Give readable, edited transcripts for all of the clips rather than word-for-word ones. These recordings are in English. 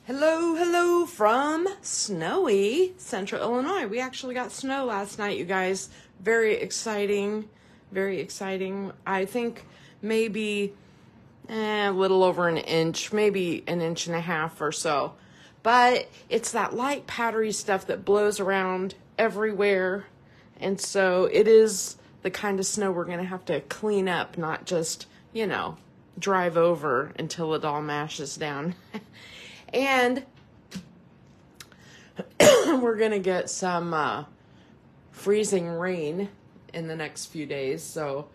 Hello, hello from snowy Central Illinois. We actually got snow last night, you guys. Very exciting, very exciting. I think maybe a little over an inch, maybe an inch and a half or so. But it's that light powdery stuff that blows around everywhere. And so it is the kind of snow we're going to have to clean up, not just, drive over until it all mashes down. And we're going to get some freezing rain in the next few days. So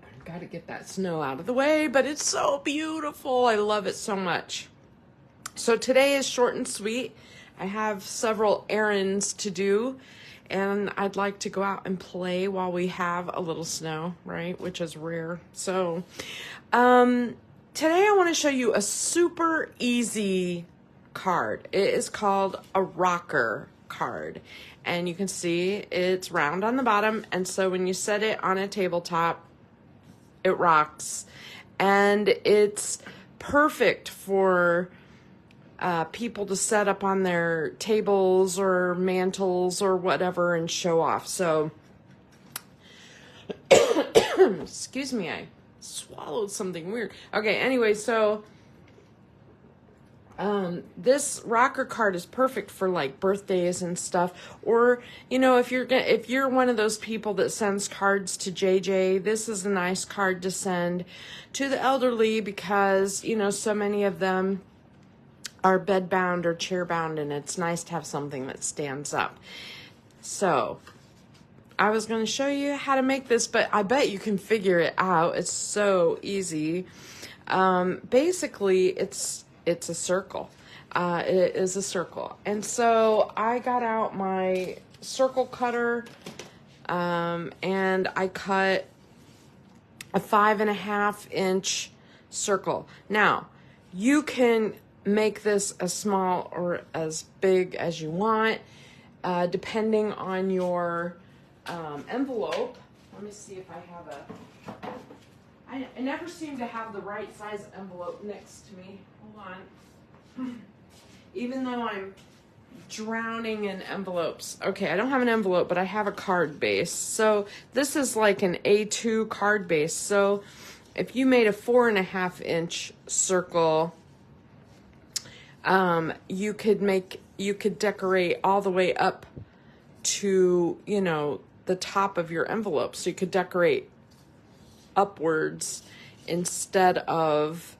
I've got to get that snow out of the way, but it's so beautiful. I love it so much. So today is short and sweet. I have several errands to do, and I'd like to go out and play while we have a little snow, right? Which is rare. So, today I want to show you a super easy card. It is called a rocker card. And you can see it's round on the bottom. And so when you set it on a tabletop, it rocks. And it's perfect for people to set up on their tables or mantles or whatever and show off. So, excuse me, I swallowed something weird. Okay, anyway, so this rocker card is perfect for like birthdays and stuff, or if you're one of those people that sends cards to JJ, this is a nice card to send to the elderly because so many of them are bed bound or chair bound, and it's nice to have something that stands up. So I was going to show you how to make this, but I bet you can figure it out. It's so easy. Basically, it's a circle. It is a circle. And so I got out my circle cutter, and I cut a 5.5 inch circle. Now, you can make this as small or as big as you want, depending on your envelope. Let me see if I have I never seem to have the right size envelope next to me. Hold on. Even though I'm drowning in envelopes. Okay, I don't have an envelope, but I have a card base. So this is like an A2 card base. So if you made a 4.5 inch circle, you could decorate all the way up to, the top of your envelope. So you could decorate upwards instead of,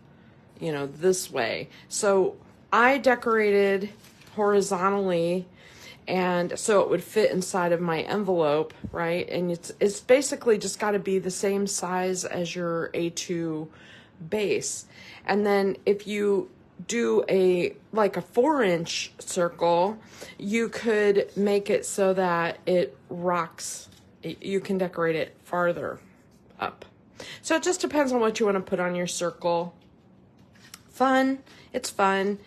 this way. So I decorated horizontally, and so it would fit inside of my envelope, right? And it's basically just got to be the same size as your A2 base. And then if you do a 4-inch circle, you could make it so that it rocks. You can decorate it farther up. So it just depends on what you want to put on your circle. It's fun.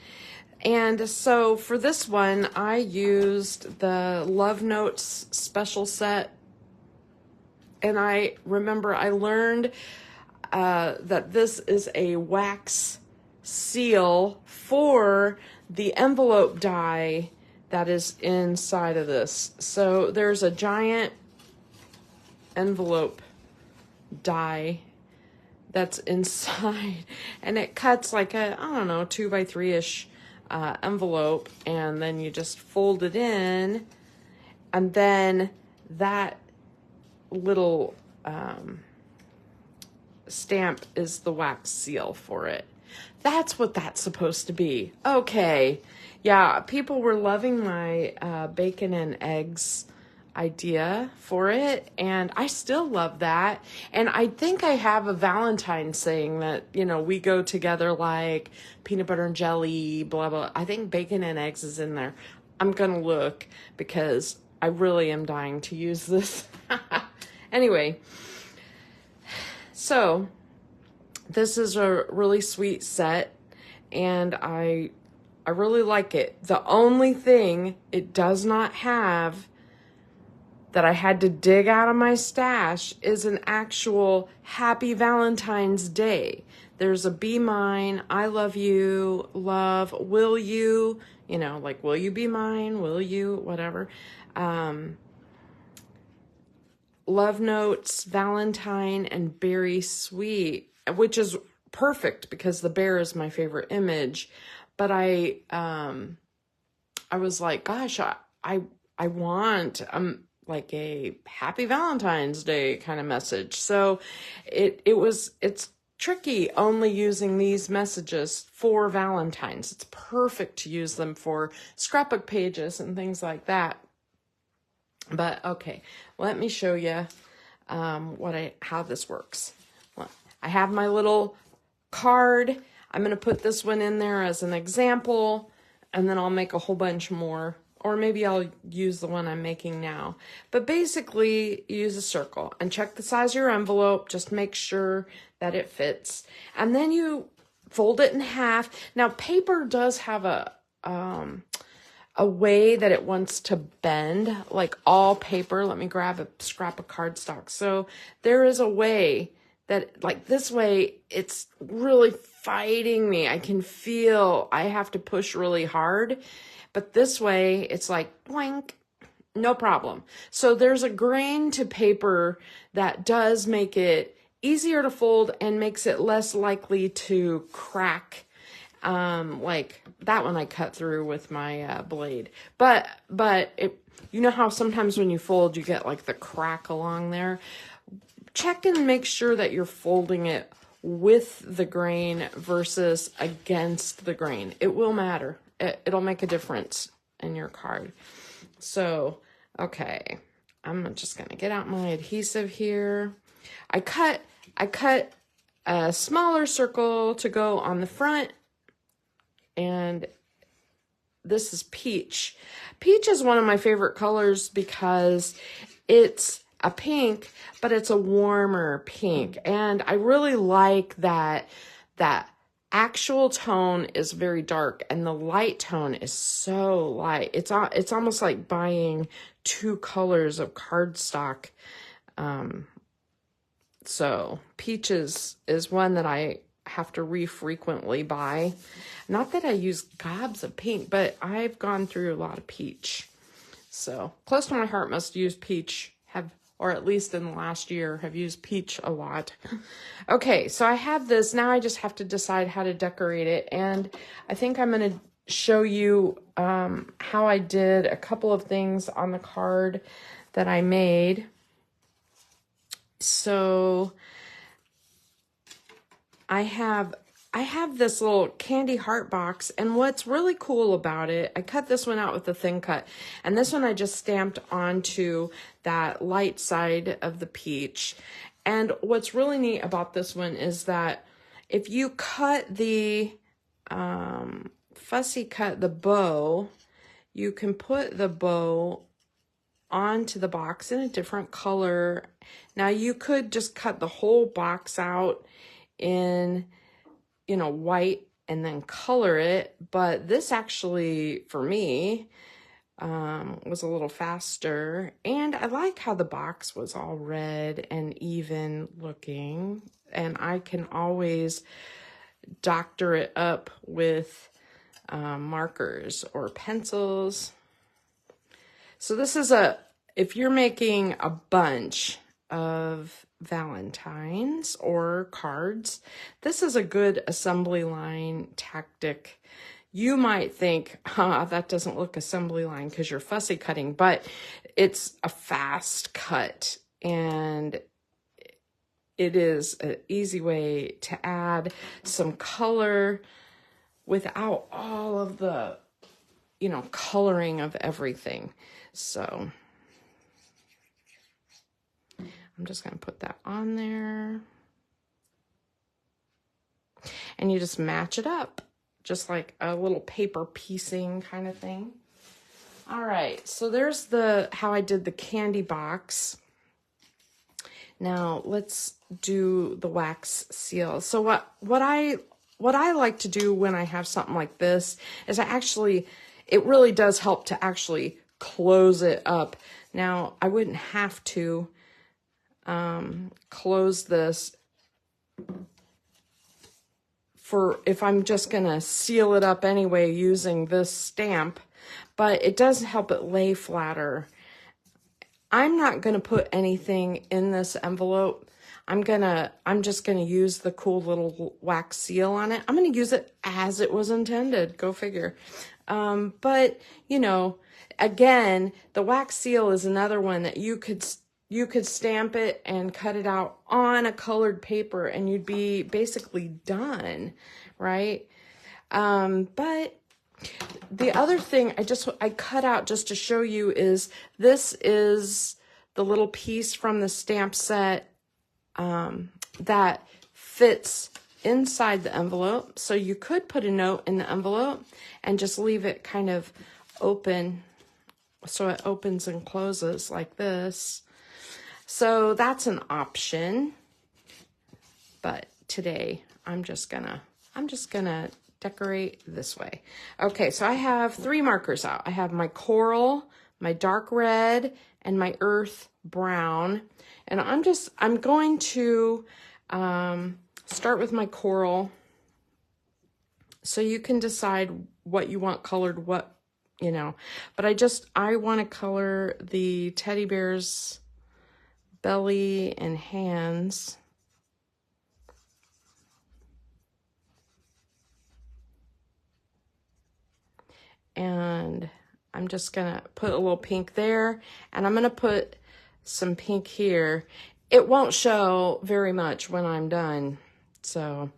And so for this one, I used the Love Notes special set. And I remember I learned that this is a wax seal for the envelope die that is inside of this. So there's a giant envelope die that's inside, and it cuts like a 2x3-ish envelope, and then you just fold it in, and then that little stamp is the wax seal for it. That's what that's supposed to be. Okay. Yeah, people were loving my bacon and eggs idea for it, and I still love that. And I think I have a Valentine saying that, we go together like peanut butter and jelly, blah, blah. I think bacon and eggs is in there. I'm going to look because I really am dying to use this. Anyway, so this is a really sweet set, and I really like it. The only thing it does not have that I had to dig out of my stash is an actual Happy Valentine's Day. There's a Be Mine, I love you, love, will you, you know, like, will you be mine, will you, whatever. Love Notes, Valentine, and Berry Sweet, which is perfect because the bear is my favorite image. But I was like, gosh, I want like a Happy Valentine's Day kind of message. So it's tricky only using these messages for Valentine's. It's perfect to use them for scrapbook pages and things like that. But okay, let me show you how this works. Well, I have my little card. I'm going to put this one in there as an example, and then I'll make a whole bunch more. Or maybe I'll use the one I'm making now. But basically, use a circle and check the size of your envelope. Just make sure that it fits. And then you fold it in half. Now, paper does have a way that it wants to bend, like all paper. Let me grab a scrap of cardstock. So there is a way that, like this way, it's really fighting me. I can feel I have to push really hard. But this way, it's like, boink, no problem. So there's a grain to paper that does make it easier to fold and makes it less likely to crack. Like that one I cut through with my blade. But you know how sometimes when you fold, you get like the crack along there? Check and make sure that you're folding it with the grain versus against the grain. It will matter. It'll make a difference in your card. So, okay, I'm just going to get out my adhesive here. I cut a smaller circle to go on the front, and this is peach. Peach is one of my favorite colors because it's a pink, but it's a warmer pink. And I really like that actual tone is very dark and the light tone is so light. It's almost like buying two colors of cardstock. So peaches is one that I have to frequently buy. Not that I use gobs of pink, but I've gone through a lot of peach. So close to my heart, must use peach, or at least in the last year, have used peach a lot. Okay, so I have this. Now I just have to decide how to decorate it. And I think I'm going to show you how I did a couple of things on the card that I made. So I have this little candy heart box, and what's really cool about it, I cut this one out with a thin cut, and this one I just stamped onto that light side of the peach. And what's really neat about this one is that if you cut fussy cut the bow, you can put the bow onto the box in a different color. Now you could just cut the whole box out in, you know, white and then color it, but this actually for me was a little faster, and I like how the box was all red and even looking, and I can always doctor it up with markers or pencils. So this is if you're making a bunch of Valentines or cards, this is a good assembly line tactic. You might think, that doesn't look assembly line because you're fussy cutting, but it's a fast cut, and it is an easy way to add some color without all of the, you know, coloring of everything. So I'm just going to put that on there. And you just match it up, just like a little paper piecing kind of thing. All right, so there's how I did the candy box. Now let's do the wax seal. So what I like to do when I have something like this is it really does help to actually close it up. Now, I wouldn't have to close this for if I'm just going to seal it up anyway using this stamp, but it does help it lay flatter. I'm not going to put anything in this envelope. I'm just going to use the cool little wax seal on it. I'm going to use it as it was intended. Go figure. But, you know, again, the wax seal is another one that you could stamp it and cut it out on a colored paper and you'd be basically done, right? But the other thing I cut out just to show you is this is the little piece from the stamp set that fits inside the envelope. So you could put a note in the envelope and just leave it kind of open so it opens and closes like this. So that's an option. But today I'm just gonna decorate this way. Okay, so I have 3 markers out. I have my coral, my dark red, and my earth brown. And I'm going to start with my coral. So you can decide what you want colored, what, you know. But I want to color the teddy bear's belly and hands. And I'm just gonna put a little pink there, and I'm gonna put some pink here. It won't show very much when I'm done. So,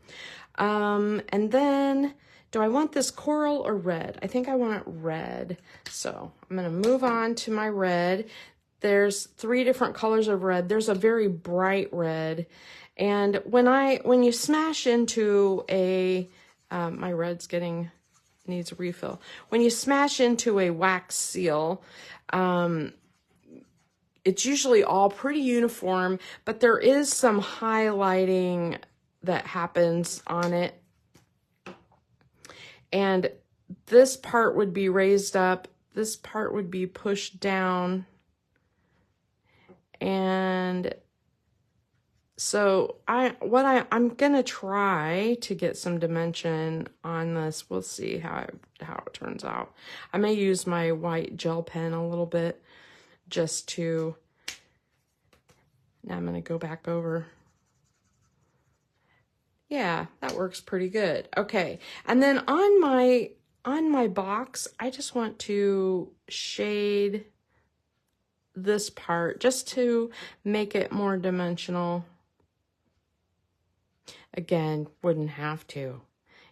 and then, do I want this coral or red? I think I want it red. So I'm gonna move on to my red. There's 3 different colors of red. There's a very bright red. And when you smash into a, my red's needs a refill. When you smash into a wax seal, it's usually all pretty uniform, but there is some highlighting that happens on it. And this part would be raised up, this part would be pushed down. And so I'm gonna try to get some dimension on this. We'll see how it turns out. I may use my white gel pen a little bit just to. Now I'm gonna go back over. Yeah, that works pretty good. Okay, and then on my box, I just want to shade this part just to make it more dimensional. Again, wouldn't have to.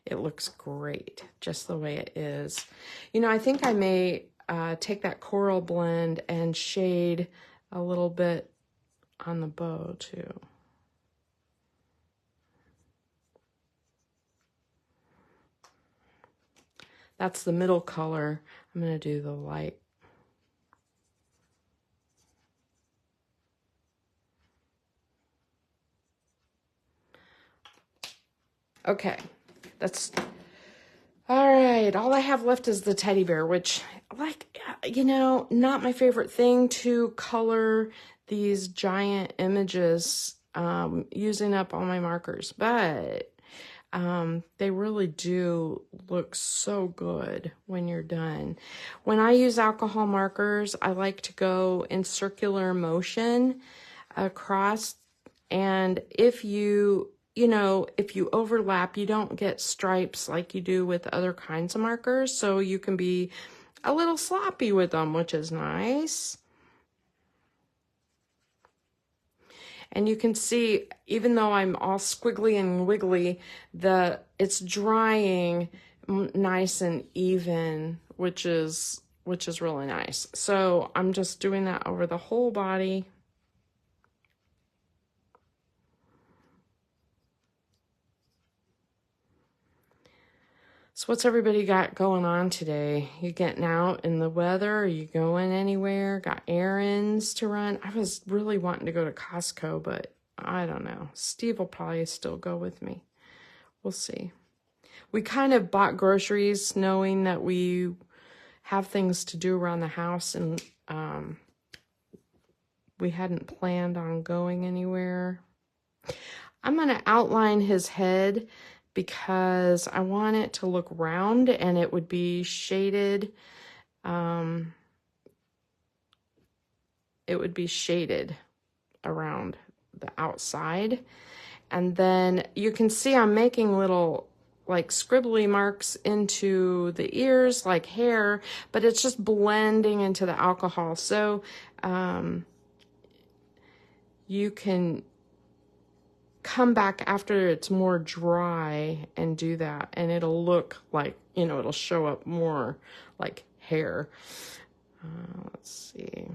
It looks great just the way it is. You know, I think I may take that coral blend and shade a little bit on the bow too. That's the middle color. I'm going to do the light. Okay, that's all right. All I have left is the teddy bear, which, like, you know, not my favorite thing to color these giant images using up all my markers, but they really do look so good when you're done. When I use alcohol markers, I like to go in circular motion across, and if you overlap, you don't get stripes like you do with other kinds of markers, so you can be a little sloppy with them, which is nice. And you can see, even though I'm all squiggly and wiggly, it's drying nice and even, which is really nice. So I'm just doing that over the whole body. So what's everybody got going on today? You getting out in the weather? Are you going anywhere? Got errands to run? I was really wanting to go to Costco, but I don't know. Steve will probably still go with me. We'll see. We kind of bought groceries knowing that we have things to do around the house, and we hadn't planned on going anywhere. I'm going to outline his head because I want it to look round and it would be shaded. It would be shaded around the outside. And then you can see I'm making little like scribbly marks into the ears like hair, but it's just blending into the alcohol. So you can come back after it's more dry and do that, and it'll look like, you know, it'll show up more like hair. Let's see.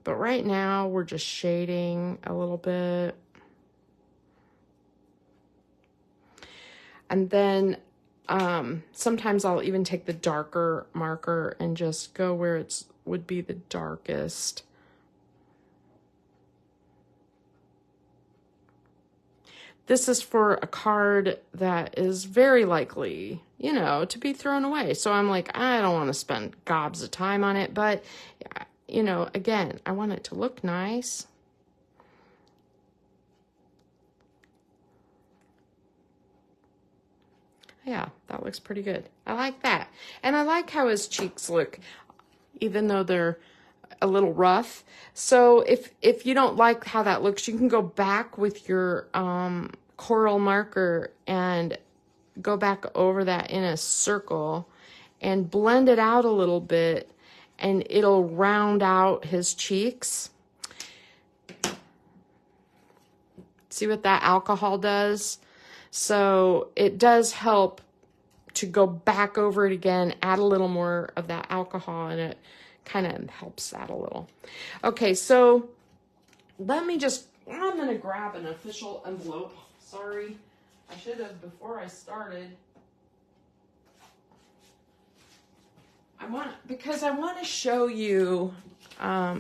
But right now we're just shading a little bit. And then sometimes I'll even take the darker marker and just go where it's would be the darkest. This is for a card that is very likely, you know, to be thrown away. So I'm like, I don't want to spend gobs of time on it. But, you know, again, I want it to look nice. Yeah, that looks pretty good. I like that. And I like how his cheeks look, even though they're a little rough. So if you don't like how that looks, you can go back with your coral marker and go back over that in a circle and blend it out a little bit, and it'll round out his cheeks. See what that alcohol does? So it does help to go back over it again, add a little more of that alcohol, and it kind of helps that a little. Okay, so I'm going to grab an official envelope. Sorry, I should have before I started. Because I want to show you,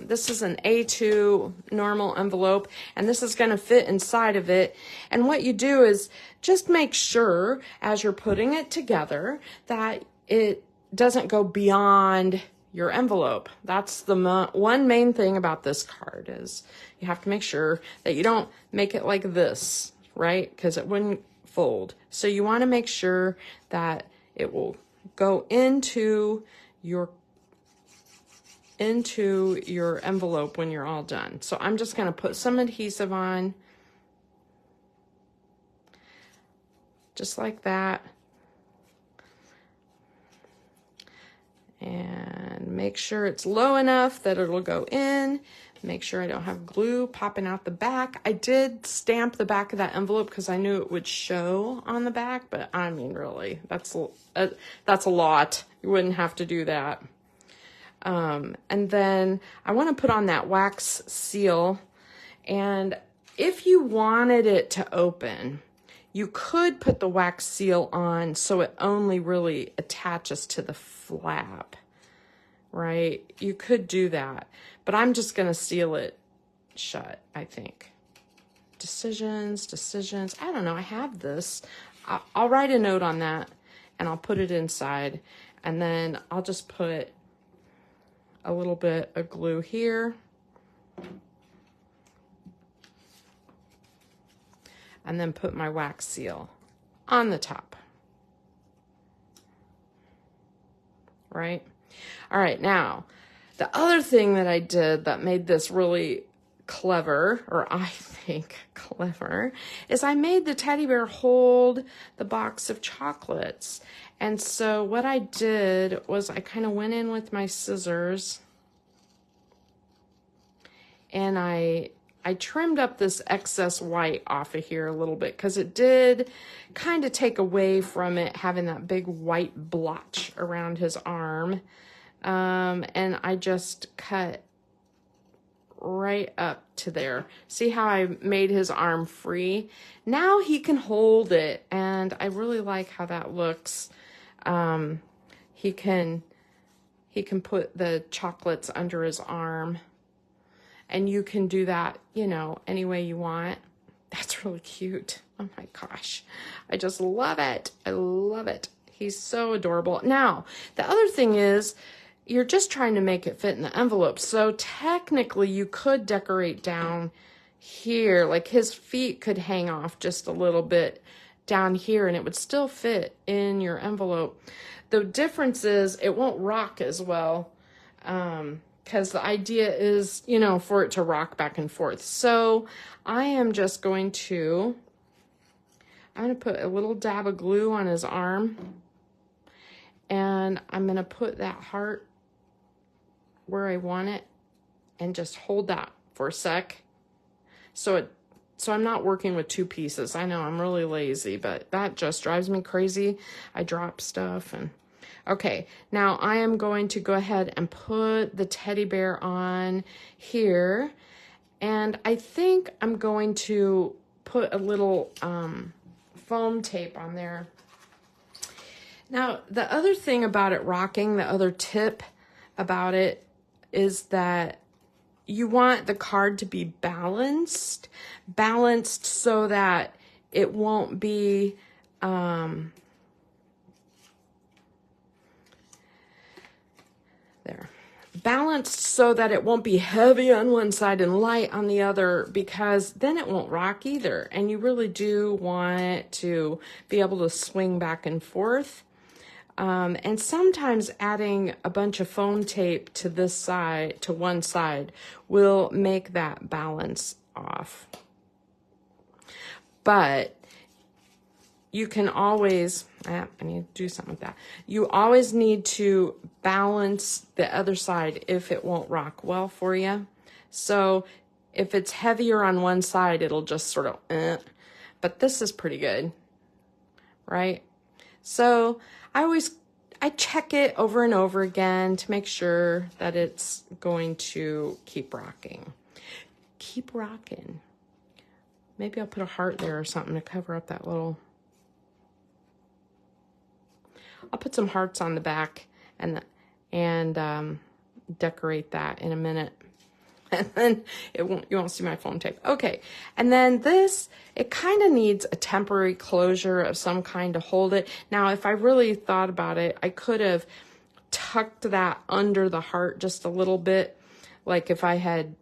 this is an A2 normal envelope, and this is going to fit inside of it. And what you do is just make sure as you're putting it together that it doesn't go beyond your envelope. That's the one main thing about this card, is you have to make sure that you don't make it like this, right? Because it wouldn't fold. So you want to make sure that it will go into your envelope when you're all done. So I'm just going to put some adhesive on, just like that, and make sure it's low enough that it'll go in. Make sure I don't have glue popping out the back. I did stamp the back of that envelope because I knew it would show on the back, but I mean, really, that's a lot. You wouldn't have to do that. And then I want to put on that wax seal, and if you wanted it to open, you could put the wax seal on so it only really attaches to the flap, right? You could do that, but I'm just going to seal it shut, I think. Decisions. I don't know. I have this. I'll write a note on that, and I'll put it inside, and then I'll just put a little bit of glue here. And then put my wax seal on the top. Right? All right, now, the other thing that I did that made this really clever, or I think clever, is I made the teddy bear hold the box of chocolates. And so what I did was I kind of went in with my scissors, and I trimmed up this excess white off of here a little bit, because it did kind of take away from it having that big white blotch around his arm. And I just cut right up to there. See how I made his arm free? Now he can hold it, and I really like how that looks. He can put the chocolates under his arm, and you can do that, you know, any way you want. That's really cute. Oh my gosh. I just love it. I love it. He's so adorable. Now, the other thing is, you're just trying to make it fit in the envelope. So technically you could decorate down here, like his feet could hang off just a little bit down here and it would still fit in your envelope. The difference is it won't rock as well, because the idea is, you know, for it to rock back and forth. So I am just going to, I'm going to put a little dab of glue on his arm, and I'm going to put that heart where I want it and just hold that for a sec. So I'm not working with two pieces. I know I'm really lazy, but that just drives me crazy. I drop stuff and okay. Now I am going to go ahead and put the teddy bear on here, and I think I'm going to put a little foam tape on there. Now the other thing about it rocking, the other tip about it is that you want the card to be balanced so that it won't be, balanced so that it won't be heavy on one side and light on the other, because then it won't rock either. And you really do want it to be able to swing back and forth. And sometimes adding a bunch of foam tape to this side, to one side, will make that balance off. But you can always, I need to do something with that. You always need to balance the other side if it won't rock well for you. So if it's heavier on one side, it'll just sort of, but this is pretty good, right? So I check it over and over again to make sure that it's going to keep rocking. Keep rocking. Maybe I'll put a heart there or something to cover up that little. I'll put some hearts on the back and decorate that in a minute. And then you won't see my foam tape. Okay, and then this, it kind of needs a temporary closure of some kind to hold it. Now, if I really thought about it, I could have tucked that under the heart just a little bit. Like if I had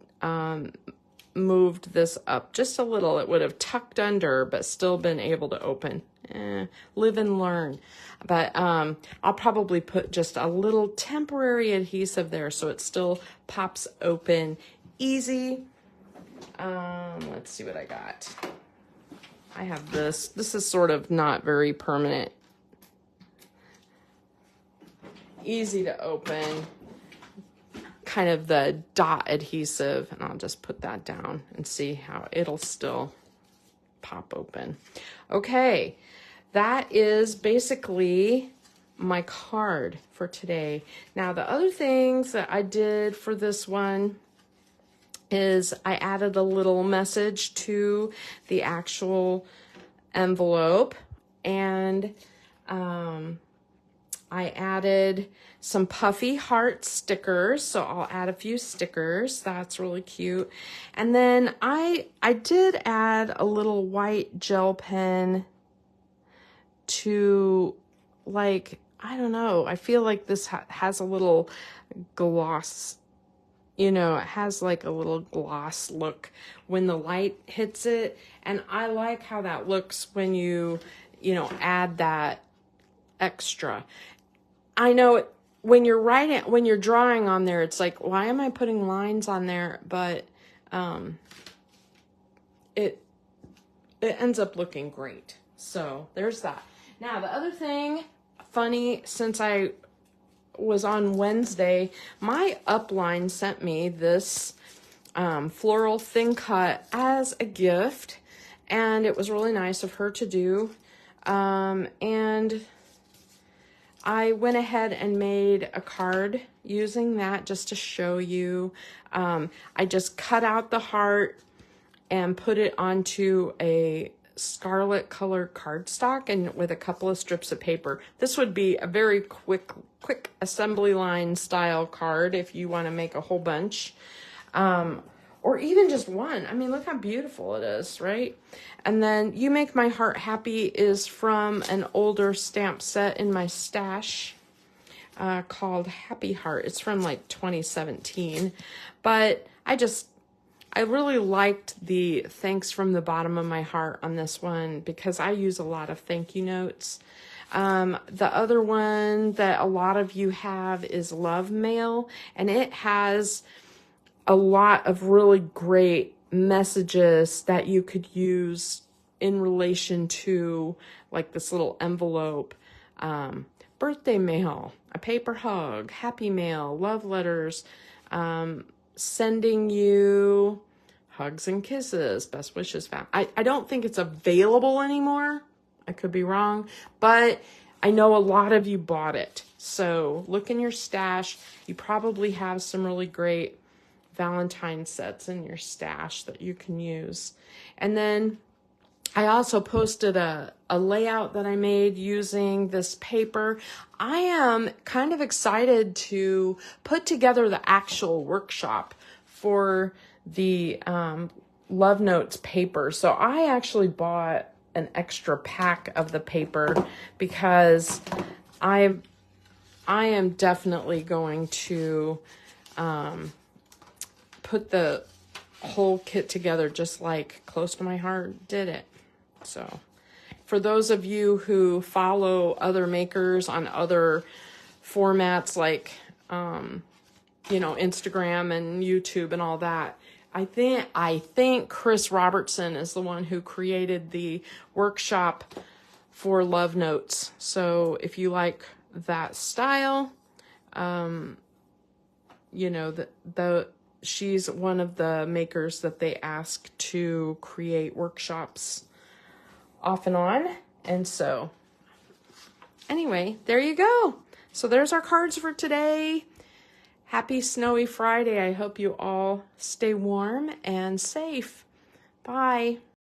moved this up just a little, it would have tucked under, but still been able to open. Live and learn. But I'll probably put just a little temporary adhesive there so it still pops open easy. Let's see what I got. I have this. This is sort of not very permanent. Easy to open. Kind of the dot adhesive. And I'll just put that down and see how it'll still pop open. Okay. That is basically my card for today. Now, the other things that I did for this one is I added a little message to the actual envelope, and I added some puffy heart stickers, so I'll add a few stickers. That's really cute. And then I did add a little white gel pen to, like, I don't know, I feel like this has a little gloss, you know, it has like a little gloss look when the light hits it, and I like how that looks when you know, add that extra. I know when you're drawing on there, it's like, why am I putting lines on there? But it ends up looking great. So there's that. Now, the other thing, funny, since I was on Wednesday, my upline sent me this floral thin cut as a gift, and it was really nice of her to do. And I went ahead and made a card using that just to show you. I just cut out the heart and put it onto a scarlet color cardstock and with a couple of strips of paper. This would be a very quick assembly line style card if you want to make a whole bunch, or even just one. I mean, look how beautiful it is, right? And then You Make My Heart Happy is from an older stamp set in my stash. called Happy Heart. It's from like 2017, but I really liked the thanks from the bottom of my heart on this one because I use a lot of thank you notes. The other one that a lot of you have is Love Mail, and it has a lot of really great messages that you could use in relation to like this little envelope, birthday mail, a paper hug, happy mail, love letters, sending you hugs and kisses, best wishes. I don't think it's available anymore. I could be wrong, but I know a lot of you bought it. So look in your stash. You probably have some really great Valentine sets in your stash that you can use. And then I also posted a layout that I made using this paper. I am kind of excited to put together the actual workshop for the Love Notes paper. So I actually bought an extra pack of the paper because I am definitely going to put the whole kit together just like Close to My Heart did it. So for those of you who follow other makers on other formats like, Instagram and YouTube and all that, I think Chris Robertson is the one who created the workshop for Love Notes. So if you like that style, she's one of the makers that they ask to create workshops off and on. And so anyway, there you go. So there's our cards for today. Happy snowy Friday. I hope you all stay warm and safe. Bye.